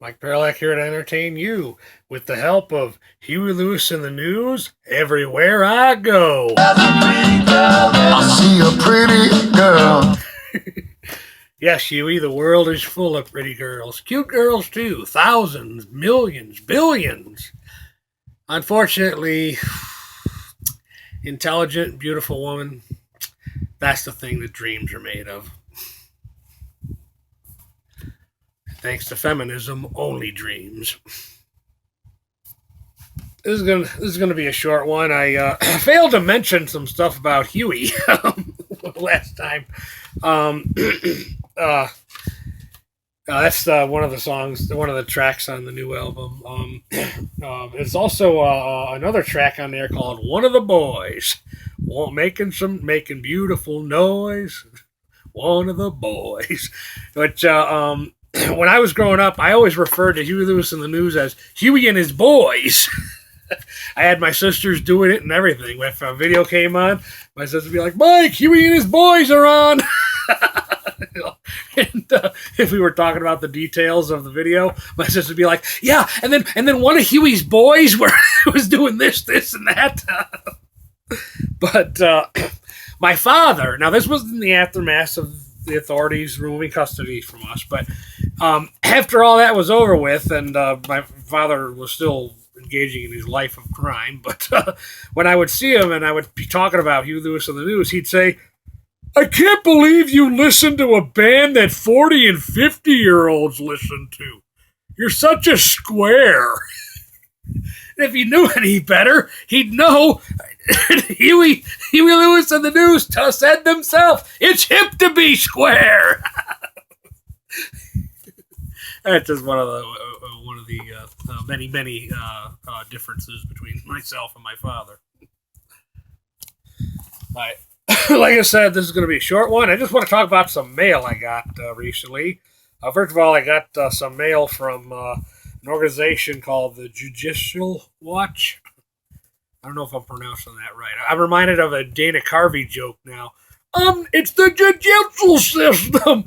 Mike Perlak here to entertain you with the help of Huey Lewis in the news everywhere I go. I see a pretty girl. Yes, Huey, the world is full of pretty girls. Cute girls, too. Thousands, millions, billions. Unfortunately, intelligent, beautiful woman, that's the thing that dreams are made of. Thanks to feminism, only dreams. This is gonna be a short one. I failed to mention some stuff about Huey last time. Um, uh, that's one of the songs, one of the tracks on the new album. It's also another track on there called "One of the Boys," making beautiful noise. One of the boys, which when I was growing up, I always referred to Huey Lewis in the news as Huey and his boys. I had my sisters doing it and everything. If a video came on, my sister would be like, "Mike, Huey and his boys are on." And if we were talking about the details of the video, my sister would be like, "Yeah," and then one of Huey's boys was doing this, and that. But my father, now this was in the aftermath of the authorities removing custody from us, but after all that was over with, and my father was still engaging in his life of crime, but when I would see him and I would be talking about Huey Lewis in the news, he'd say, "I can't believe you listen to a band that 40 and 50-year-olds listen to. You're such a square." And if he knew any better, he'd know Huey Lewis in the news said themselves, "It's hip to be square." That's just one of the many differences between myself and my father. All right. Like I said, this is going to be a short one. I just want to talk about some mail I got recently. First of all, I got some mail from an organization called the Judicial Watch. I don't know if I'm pronouncing that right. I'm reminded of a Dana Carvey joke now. It's the judicial system.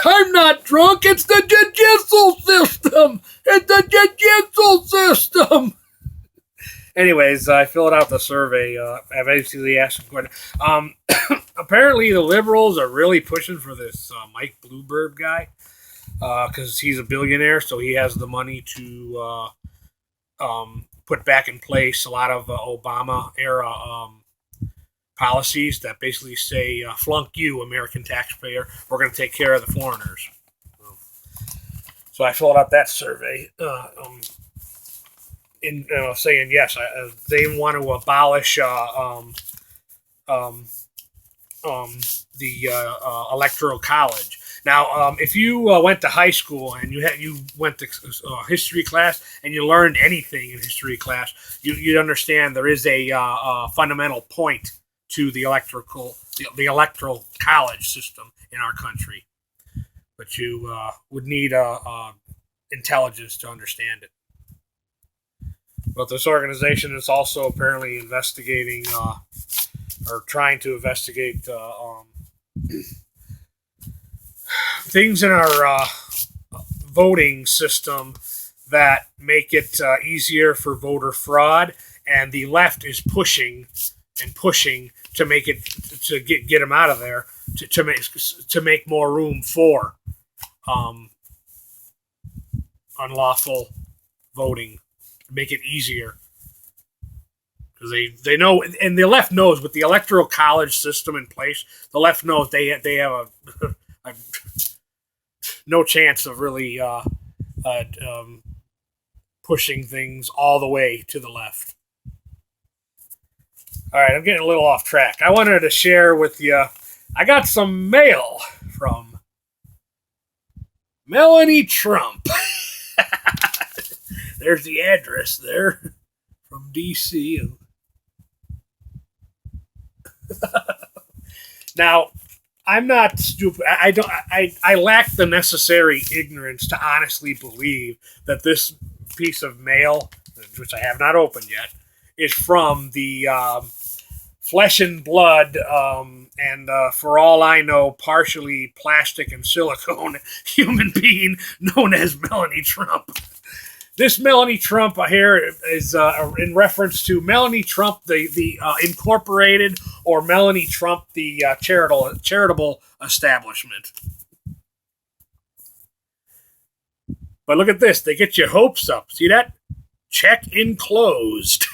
I'm not drunk. It's the judicial system. It's the judicial system. Anyways, I filled out the survey. I basically asked them, apparently the liberals are really pushing for this Mike Bloomberg guy because he's a billionaire, so he has the money to put back in place a lot of Obama era policies that basically say, "Flunk you, American taxpayer. We're going to take care of the foreigners." So I filled out that survey. In saying yes, they want to abolish the electoral college. Now, if you went to high school and you went to history class and you learned anything in history class, you'd understand there is a fundamental point to the electoral college system in our country, but you would need intelligence to understand it. But this organization is also apparently investigating or trying to investigate things in our voting system that make it easier for voter fraud, and the left is pushing and pushing to make it to get them out of there to make more room for unlawful voting. Make it easier because they know, and the left knows with the electoral college system in place, the left knows they have a no chance of really pushing things all the way to the left. All right, I'm getting a little off track. I wanted to share with you. I got some mail from Melanie Trump. There's the address there from D.C. Now, I'm not stupid. I don't. I lack the necessary ignorance to honestly believe that this piece of mail, which I have not opened yet, is from the flesh and blood and for all I know, partially plastic and silicone human being known as Melanie Trump. This Melanie Trump here is in reference to Melanie Trump, the Incorporated, or Melanie Trump, the charitable establishment. But look at this. They get your hopes up. See that? Check enclosed.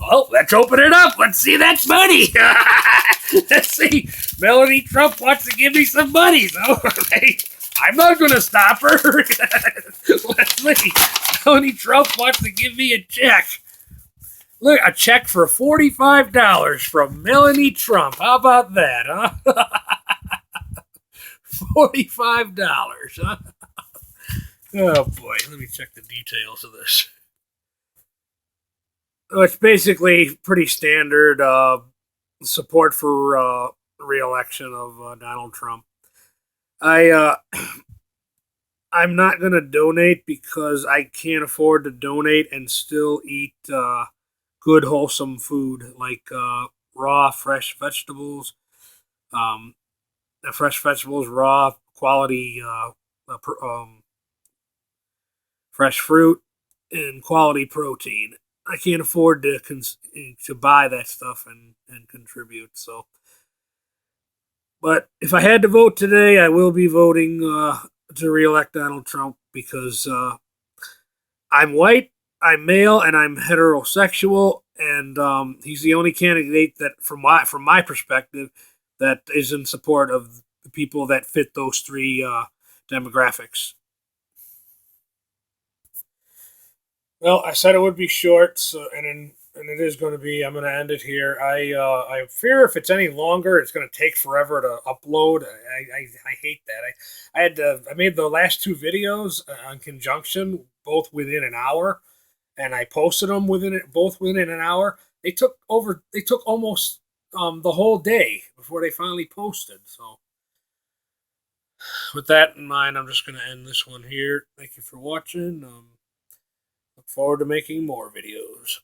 Well, let's open it up. Let's see that money. Let's see. Melanie Trump wants to give me some money. All right. I'm not going to stop her. Let's see. Melanie Trump wants to give me a check. Look, a check for $45 from Melanie Trump. How about that, huh? $45, huh? Oh, boy. Let me check the details of this. It's basically pretty standard support for re-election of Donald Trump. I'm not going to donate because I can't afford to donate and still eat good, wholesome food like raw, fresh vegetables, raw, quality, fresh fruit, and quality protein. I can't afford to buy that stuff and contribute. So, but if I had to vote today, I will be voting to reelect Donald Trump because I'm white, I'm male, and I'm heterosexual, and he's the only candidate that, from my perspective, that is in support of the people that fit those three demographics. Well, I said it would be short, so, and it is going to be. I'm going to end it here. I fear if it's any longer, it's going to take forever to upload. I hate that. I made the last two videos on conjunction, both within an hour, and I posted them both within an hour. They took almost the whole day before they finally posted. So, with that in mind, I'm just going to end this one here. Thank you for watching. Look forward to making more videos.